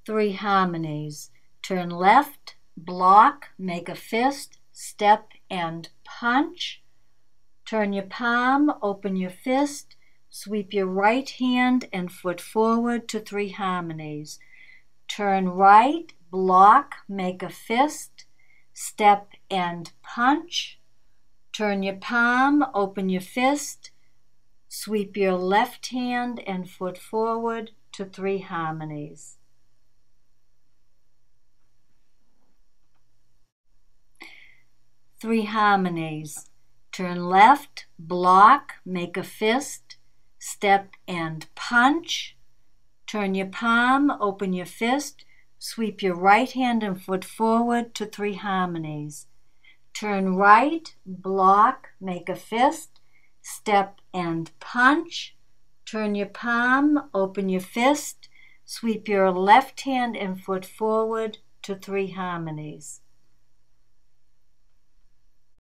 Three harmonies. Turn left, block, make a fist, step and punch. Turn your palm, open your fist, sweep your right hand and foot forward to three harmonies. Turn right, block, make a fist, step and punch. Turn your palm, open your fist, sweep your left hand and foot forward to three harmonies. Three harmonies. Turn left, block, make a fist, step and punch. Turn your palm, open your fist, sweep your right hand and foot forward to three harmonies. Turn right, block, make a fist, step and punch. Turn your palm, open your fist, sweep your left hand and foot forward to three harmonies.